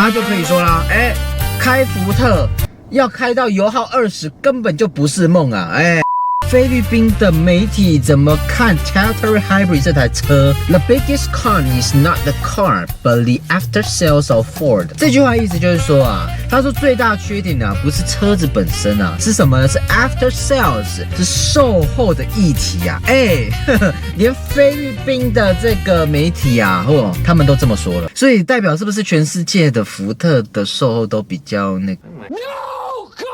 大家就可以说啦，开福特要开到油耗20，根本就不是梦啊，菲律宾的媒体怎么看 Territory Hybrid 这台车 ？The biggest con is not the car, but the after sales of Ford。这句话意思就是说啊，他说最大缺点啊，不是车子本身啊，是什么呢？是 after sales， 是售后的议题啊。连菲律宾的这个媒体啊，他们都这么说了，所以代表是不是全世界的福特的售后都比较那个 ？No God。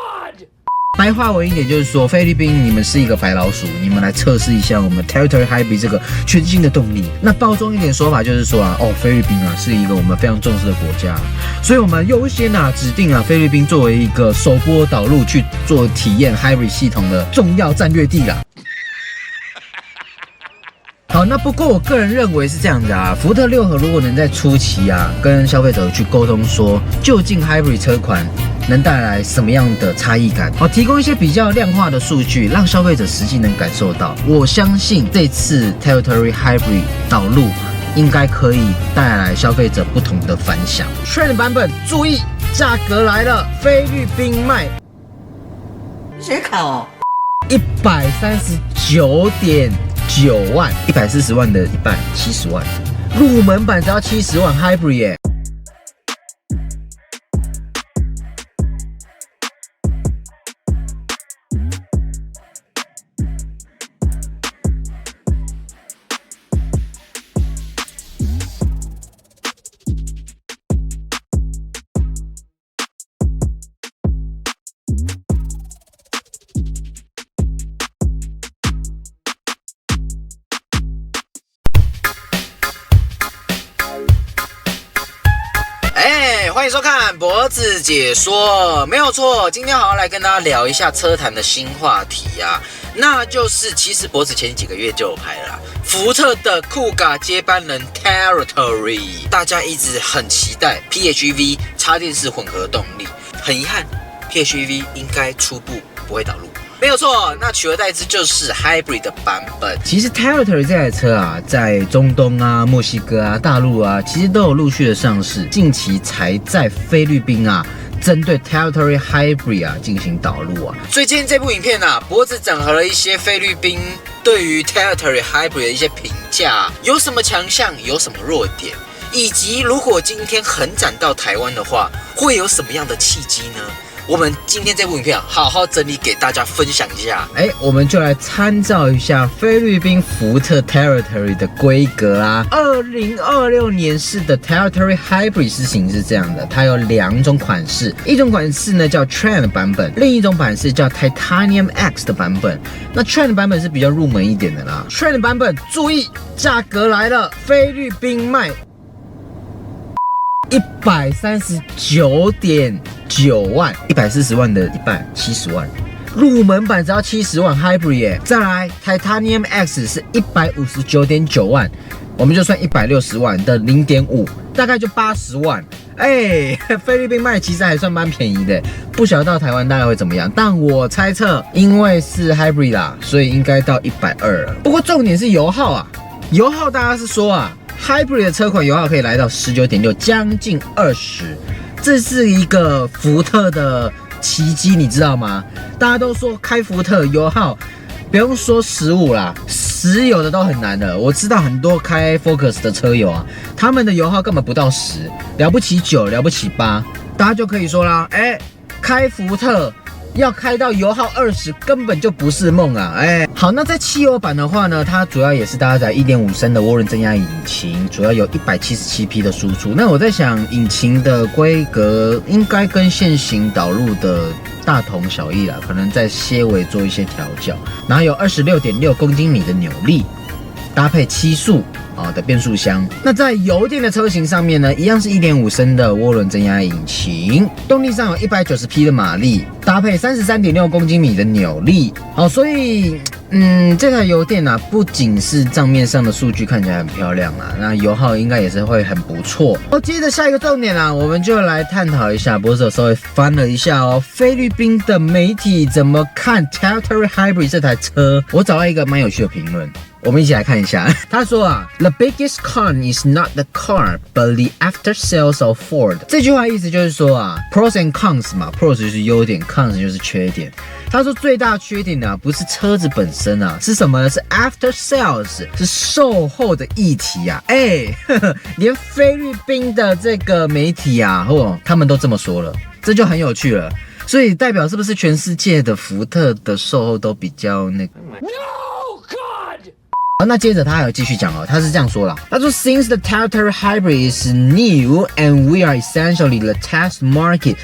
白话文一点就是说，菲律宾你们是一个白老鼠，你们来测试一下我们 Territory Hybrid 这个全新的动力。那包装一点说法就是说啊，菲律宾啊是一个我们非常重视的国家，所以我们优先指定菲律宾作为一个首波导入去做体验 Hybrid 系统的重要战略地啦。好，那不过我个人认为是这样子啊，福特6核如果能在初期跟消费者去沟通说，究竟 Hybrid 车款能带来什么样的差异感，提供一些比较量化的数据，让消费者实际能感受到。我相信这次 Territory Hybrid 导入应该可以带来消费者不同的反响。Trend 版本注意，价格来了，菲律宾卖，谁砍哦？139.9万，140万的一半，70万。入门版只要70万 ，Hybrid 耶。欢迎收看脖子解说，没有错。今天好好来跟大家聊一下车坛的新话题啊，那就是其实脖子前几个月就有拍了啦，福特的酷咖接班人 Territory， 大家一直很期待 PHEV 插电式混合动力，很遗憾 PHEV 应该初步不会导入。没有错，那取而代之就是 Hybrid 的版本。其实 Territory 这台车啊，在中东啊、墨西哥啊、大陆啊，其实都有陆续的上市。近期才在菲律宾啊，针对 Territory Hybrid 啊进行导入啊。所以今天这部影片啊，脖子整合了一些菲律宾对于 Territory Hybrid 的一些评价，有什么强项，有什么弱点，以及如果今天横展到台湾的话，会有什么样的契机呢？我们今天这部影片好好整理给大家分享一下。我们就来参照一下菲律宾福特 Territory 的规格啊。2026年式的 Territory Hybrid 式型是这样的，它有2种款式，一种款式呢叫 Trend 版本，另一种版式叫 Titanium X 的版本。那 Trend 版本是比较入门一点的啦。Trend 版本注意，价格来了，菲律宾卖139.9万，140万的一半，70万。入门版只要70万 Hybrid 耶。再来 Titanium X 是159.9万，我们就算160万的0.5，大概就80万。菲律宾卖其实还算蛮便宜的，不晓得到台湾大概会怎么样。但我猜测，因为是 Hybrid 啦，所以应该到120了。不过重点是油耗啊，油耗大家是说啊，Hybrid 的车款油耗可以来到19.6，将近20，这是一个福特的奇迹，你知道吗？大家都说开福特油耗，不用说15啦，10有的都很难的。我知道很多开 Focus 的车友啊，他们的油耗根本不到10，了不起9，了不起8，大家就可以说啦，开福特要开到油耗20，根本就不是梦啊！好，那在汽油版的话呢，它主要也是搭载 1.5 升的涡轮增压引擎，主要有177匹的输出。那我在想，引擎的规格应该跟现行导入的大同小异啦，可能在些微做一些调教。然后有26.6公斤米的扭力，搭配7速的变速箱。那在油电的车型上面呢，一样是 1.5 升的涡轮增压引擎，动力上有190匹的马力，搭配33.6公斤米的扭力。好，所以这台油电啊，不仅是账面上的数据看起来很漂亮啦，那油耗应该也是会很不错。接着下一个重点啊，我们就来探讨一下，博士稍微翻了一下菲律宾的媒体怎么看 Territory Hybrid 这台车。我找到一个蛮有趣的评论。我们一起来看一下。他说啊 ，The biggest con is not the car, but the after sales of Ford。这句话意思就是说啊 ，pros and cons 嘛 ，pros 就是优点 ，cons 就是缺点。他说最大缺点呢、不是车子本身啊，是什么呢？是 after sales， 是售后的议题啊。连菲律宾的这个媒体啊，他们都这么说了，这就很有趣了。所以代表是不是全世界的福特的售后都比较那个 ？No God！ 好，那接着他还有继续讲哦，他是这样说啦，他说 Since the Territory Hybrid is new and we are essentially the test market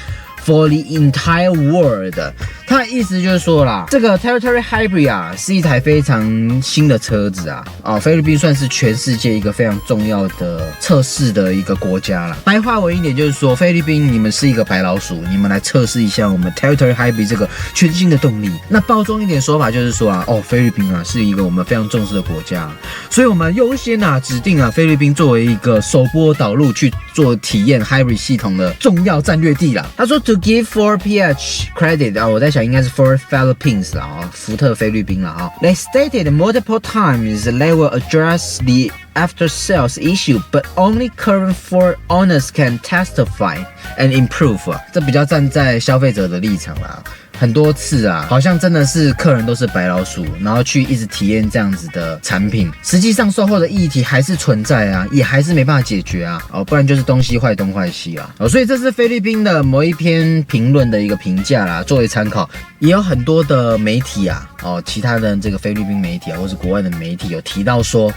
for the entire world， 他的意思就是说啦，这个 Territory Hybrid 啊，是一台非常新的车子啊，菲律宾算是全世界一个非常重要的测试的一个国家啦。白话文一点就是说，菲律宾你们是一个白老鼠，你们来测试一下我们 Territory Hybrid 这个全新的动力。那包装一点说法就是说啊，菲律宾啊是一个我们非常重视的国家，所以我们优先啊指定啊菲律宾作为一个首波导入去做体验 Hybrid 系统的重要战略地啦。他说 To give Ford PH credit 我在想应该是 Ford Philippines 啦福特菲律宾啦They stated multiple times they will address the after sales issue, but only current Ford owners can testify and improve 这比较站在消费者的立场啦。很多次啊，好像真的是客人都是白老鼠，然后去一直体验这样子的产品，实际上售后的议题还是存在啊，也还是没办法解决啊，不然就是东西坏东坏西啊，所以这是菲律宾的某一篇评论的一个评价啦，作为参考。也有很多的媒体啊，其他的这个菲律宾媒体啊，或是国外的媒体有提到说，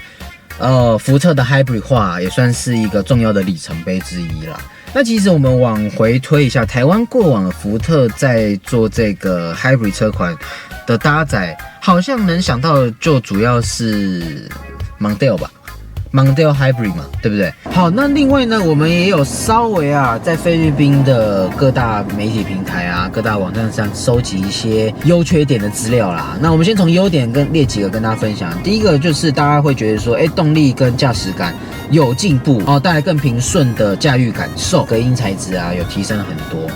福特的 hybrid 化也算是一个重要的里程碑之一啦。那其实我们往回推一下，台湾过往的福特在做这个 hybrid 车款的搭载，好像能想到的就主要是 Mondeo 吧。Mondeo Hybrid 嘛，对不对？好，那另外呢，我们也有稍微在菲律宾的各大媒体平台啊、各大网站上收集一些优缺点的资料啦。那我们先从优点列几个跟大家分享。第一个就是大家会觉得说，动力跟驾驶感有进步带来更平顺的驾驭感受，隔音材质啊有提升了很多。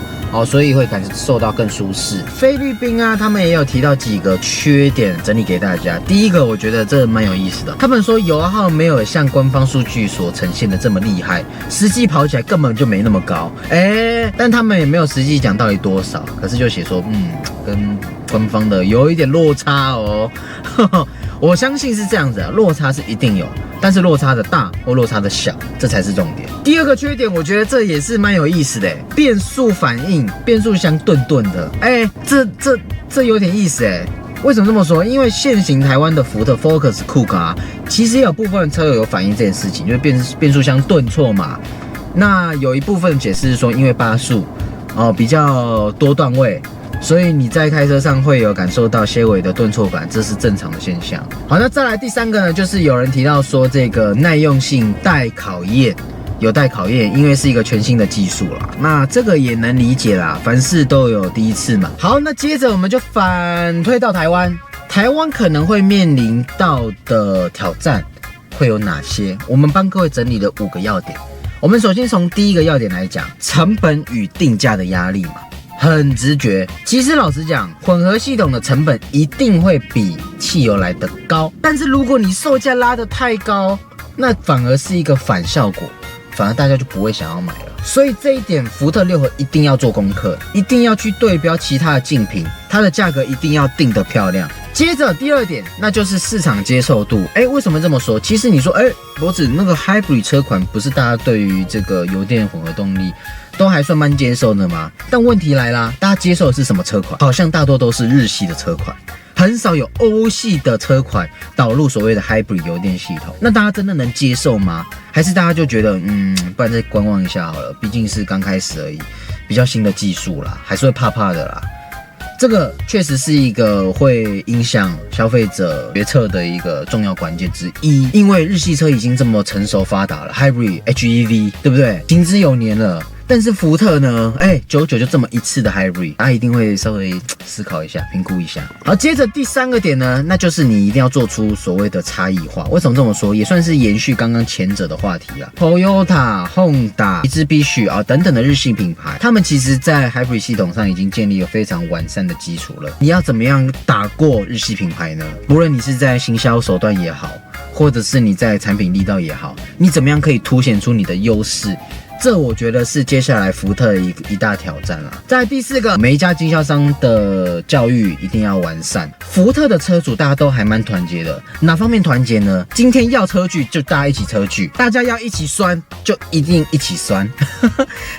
所以会感受到更舒适。菲律宾啊，他们也有提到几个缺点，整理给大家。第一个，我觉得这蛮有意思的。他们说油耗没有像官方数据所呈现的这么厉害，实际跑起来根本就没那么高。但他们也没有实际讲到底多少，可是就写说，跟官方的有一点落差哦。我相信是这样子啊，落差是一定有，但是落差的大或落差的小，这才是重点。第二个缺点，我觉得这也是蛮有意思的，变速反应，变速箱顿顿的，这有点意思为什么这么说？因为现行台湾的福特 Focus、Kuga 啊，其实也有部分车友有反映这件事情，就是变速箱顿挫嘛。那有一部分解释是说，因为8速比较多段位。所以你在开车上会有感受到些微的顿挫感，这是正常的现象。好，那再来第三个呢，就是有人提到说这个耐用性待考验，有待考验，因为是一个全新的技术啦。那这个也能理解啦，凡事都有第一次嘛。好，那接着我们就反推到台湾，台湾可能会面临到的挑战会有哪些？我们帮各位整理了5个要点。我们首先从第一个要点来讲，成本与定价的压力嘛。很直觉，其实老实讲，混合系统的成本一定会比汽油来得高，但是如果你售价拉得太高，那反而是一个反效果，反而大家就不会想要买了。所以这一点，福特6合一定要做功课，一定要去对标其他的竞品，它的价格一定要定得漂亮。接着第二点，那就是市场接受度。为什么这么说？其实你说，脖子那个 Hybrid 车款不是大家对于这个油电混合动力都还算蛮接受的吗？但问题来啦，大家接受的是什么车款？好像大多都是日系的车款，很少有欧系的车款导入所谓的 Hybrid 油电系统。那大家真的能接受吗？还是大家就觉得，不然再观望一下好了，毕竟是刚开始而已，比较新的技术啦，还是会怕怕的啦。这个确实是一个会影响消费者决策的一个重要关键之一，因为日系车已经这么成熟发达了 ，Hybrid HEV 对不对？行之有年了。但是福特呢，99就这么一次的 Hybrid， 大家一定会稍微思考一下，评估一下。好，接着第3个点呢，那就是你一定要做出所谓的差异化。为什么这么说？也算是延续刚刚前者的话题啦。Toyota、Honda、Mitsubishi 啊等等的日系品牌，他们其实在 Hybrid 系统上已经建立了非常完善的基础了。你要怎么样打过日系品牌呢？不论你是在行销手段也好，或者是你在产品力道也好，你怎么样可以凸显出你的优势？这我觉得是接下来福特的一大挑战啦。再来第4个，每一家经销商的教育一定要完善。福特的车主大家都还蛮团结的，哪方面团结呢？今天要车距就大家一起车距，大家要一起酸就一定一起酸。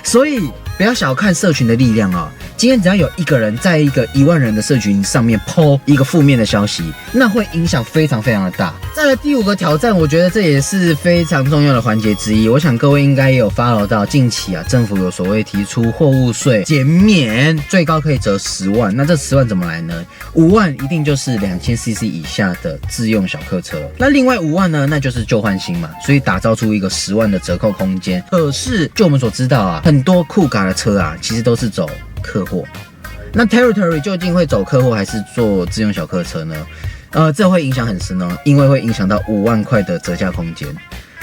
所以不要小看社群的力量啊！今天只要有一个人在一个1万人的社群上面 po 一个负面的消息，那会影响非常非常的大。再来第5个挑战，我觉得这也是非常重要的环节之一。我想各位应该也有 follow 到，近期啊，政府有所谓提出货物税减免，最高可以折10万。那这10万怎么来呢？5万一定就是2000cc 以下的自用小客车，那另外5万呢，那就是旧换新嘛，所以打造出一个10万的折扣空间。可是就我们所知道啊，很多酷咖的车啊，其实都是走客货。那 Territory 究竟会走客货还是做自用小客车呢？这会影响很深哦，因为会影响到5万块的折价空间。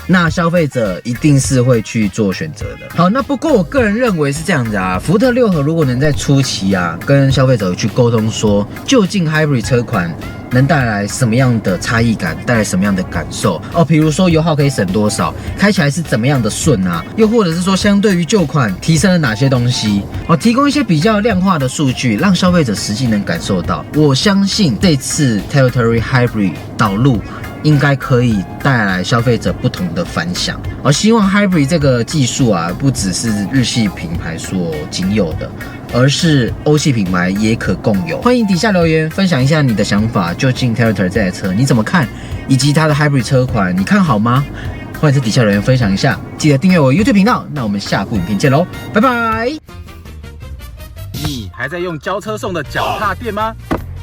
那消费者一定是会去做选择的。好，那不过我个人认为是这样子啊，福特6合如果能在初期啊，跟消费者去沟通说，究竟 Hybrid 车款能带来什么样的差异感，带来什么样的感受哦？比如说油耗可以省多少，开起来是怎么样的顺啊？又或者是说，相对于旧款提升了哪些东西？哦，提供一些比较量化的数据，让消费者实际能感受到。我相信这次 Territory Hybrid 导入应该可以带来消费者不同的反响。而希望 Hybrid 这个技术啊，不只是日系品牌所仅有的，而是欧系品牌也可共有。欢迎底下留言分享一下你的想法，究竟 Territory 这台车你怎么看，以及它的 Hybrid 车款你看好吗？欢迎在底下留言分享一下，记得订阅我 YouTube 频道。那我们下部影片见喽，拜拜！你还在用交车送的脚踏垫吗？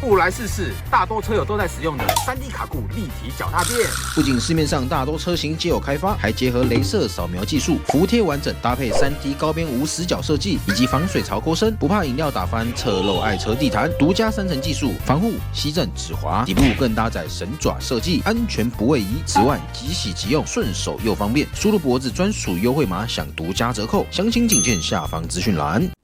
不来试试，大多车友都在使用的3D 卡固立体脚踏垫。不仅市面上大多车型皆有开发，还结合雷射扫描技术，服贴完整，搭配3D 高边无死角设计以及防水槽钩身，不怕饮料打翻，侧漏爱车地毯。独家3层技术，防护、吸震、止滑，底部更搭载神爪设计，安全不位移。此外，即洗即用，顺手又方便。输入脖子专属优惠码，享独家折扣，详情请见下方资讯栏。